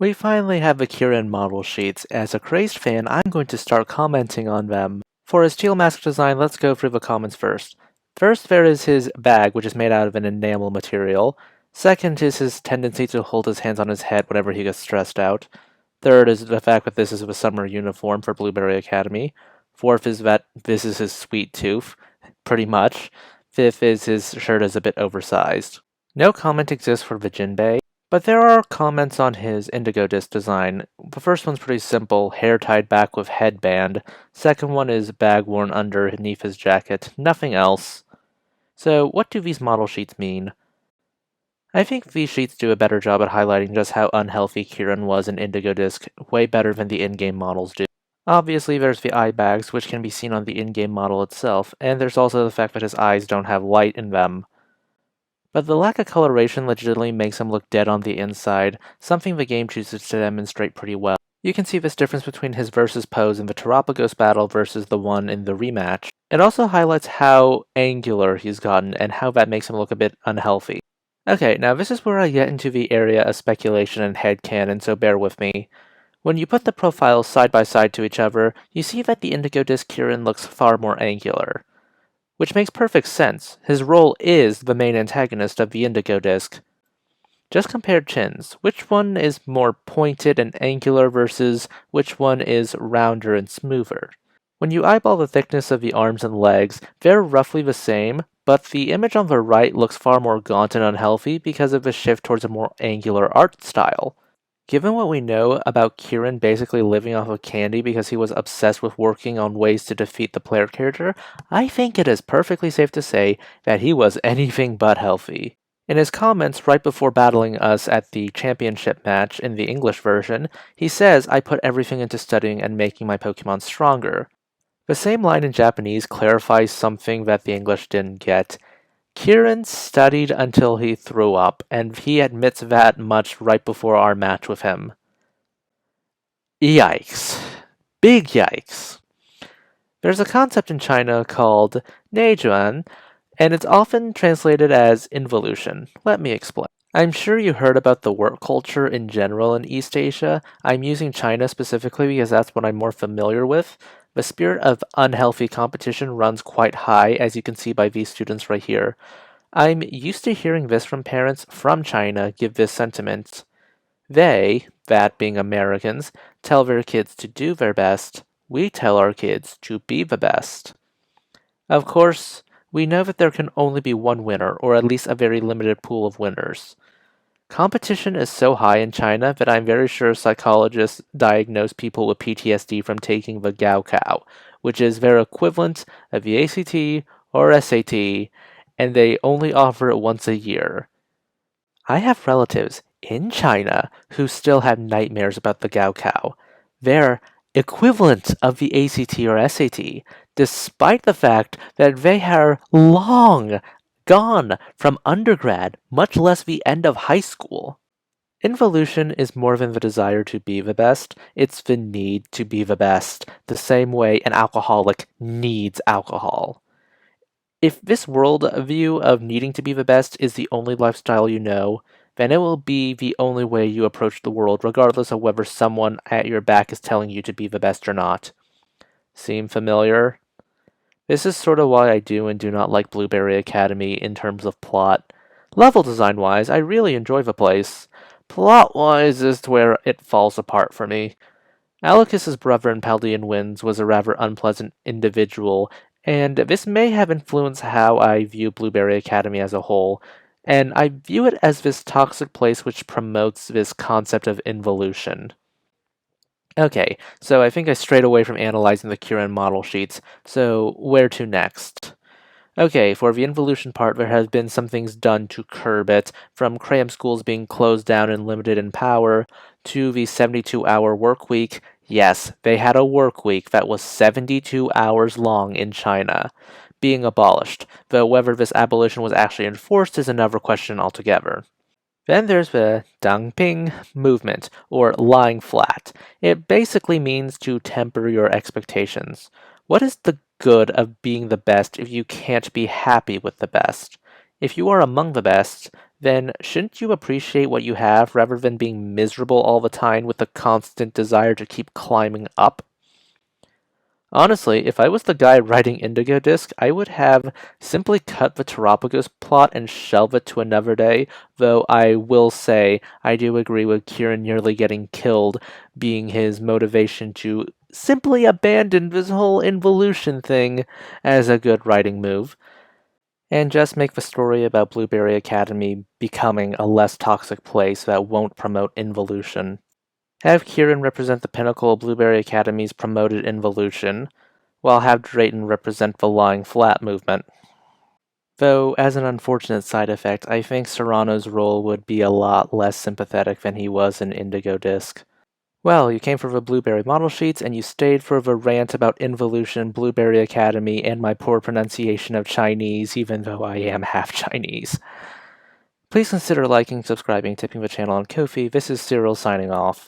We finally have the Kieran model sheets. As a crazed fan, I'm going to start commenting on them. For his steel mask design, let's go through the comments first. First, there is his bag, which is made out of an enamel material. Second is his tendency to hold his hands on his head whenever he gets stressed out. Third is the fact that this is the summer uniform for Blueberry Academy. Fourth is that this is his sweet tooth, pretty much. Fifth is his shirt is a bit oversized. No comment exists for the Jinbei. But there are comments on his indigo disc design. The first one's pretty simple, hair tied back with headband. Second one is bag worn underneath his jacket, nothing else. So what do these model sheets mean? I think these sheets do a better job at highlighting just how unhealthy Kieran was in Indigo Disc, way better than the in-game models do. Obviously, there's the eye bags, which can be seen on the in-game model itself, and there's also the fact that his eyes don't have light in them. But the lack of coloration legitimately makes him look dead on the inside, something the game chooses to demonstrate pretty well. You can see this difference between his versus pose in the Terapagos battle versus the one in the rematch. It also highlights how angular he's gotten and how that makes him look a bit unhealthy. Okay, now this is where I get into the area of speculation and headcanon, so bear with me. When you put the profiles side by side to each other, you see that the Indigo Disc Kieran looks far more angular. Which makes perfect sense. His role is the main antagonist of the Indigo Disc. Just compare chins. Which one is more pointed and angular versus which one is rounder and smoother? When you eyeball the thickness of the arms and legs, they're roughly the same, but the image on the right looks far more gaunt and unhealthy because of the shift towards a more angular art style. Given what we know about Kieran basically living off of candy because he was obsessed with working on ways to defeat the player character, I think it is perfectly safe to say that he was anything but healthy. In his comments right before battling us at the championship match in the English version, he says, "I put everything into studying and making my Pokemon stronger." The same line in Japanese clarifies something that the English didn't get. Kieran studied until he threw up, and he admits that much right before our match with him. Yikes. Big yikes. There's a concept in China called Neijuan, and it's often translated as involution. Let me explain. I'm sure you heard about the work culture in general in East Asia. I'm using China specifically because that's what I'm more familiar with. The spirit of unhealthy competition runs quite high, as you can see by these students right here. I'm used to hearing this from parents from China give this sentiment. They, that being Americans, tell their kids to do their best. We tell our kids to be the best. Of course, we know that there can only be one winner, or at least a very limited pool of winners. Competition is so high in China that I'm very sure psychologists diagnose people with PTSD from taking the Gaokao, which is their equivalent of the ACT or SAT, and they only offer it once a year. I have relatives in China who still have nightmares about the Gaokao. Their equivalent of the ACT or SAT, despite the fact that they are long gone from undergrad, much less the end of high school. Involution is more than the desire to be the best, it's the need to be the best, the same way an alcoholic needs alcohol. If this world view of needing to be the best is the only lifestyle you know, then it will be the only way you approach the world, regardless of whether someone at your back is telling you to be the best or not. Seem familiar? This is sort of why I do and do not like Blueberry Academy in terms of plot. Level design wise, I really enjoy the place. Plot wise is where it falls apart for me. Alucus's brother in Paldean Winds was a rather unpleasant individual, and this may have influenced how I view Blueberry Academy as a whole, and I view it as this toxic place which promotes this concept of involution. Okay, so I think I strayed away from analyzing the Kieran model sheets, so where to next? Okay, for the involution part, there have been some things done to curb it, from cram schools being closed down and limited in power, to the 72-hour work week. Yes, they had a work week that was 72 hours long in China, being abolished, though whether this abolition was actually enforced is another question altogether. Then there's the Dangping movement, or lying flat. It basically means to temper your expectations. What is the good of being the best if you can't be happy with the best? If you are among the best, then shouldn't you appreciate what you have rather than being miserable all the time with the constant desire to keep climbing up? Honestly, if I was the guy writing Indigo Disc, I would have simply cut the Terapagos plot and shelve it to another day, though I will say I do agree with Kieran nearly getting killed being his motivation to simply abandon this whole involution thing as a good writing move, and just make the story about Blueberry Academy becoming a less toxic place that won't promote involution. Have Kieran represent the pinnacle of Blueberry Academy's promoted involution, while have Drayton represent the lying flat movement. Though, as an unfortunate side effect, I think Serrano's role would be a lot less sympathetic than he was in Indigo Disc. Well, you came for the Blueberry model sheets, and you stayed for the rant about Involution, Blueberry Academy, and my poor pronunciation of Chinese, even though I am half Chinese. Please consider liking, subscribing, tipping the channel on Ko-fi. This is Cyril signing off.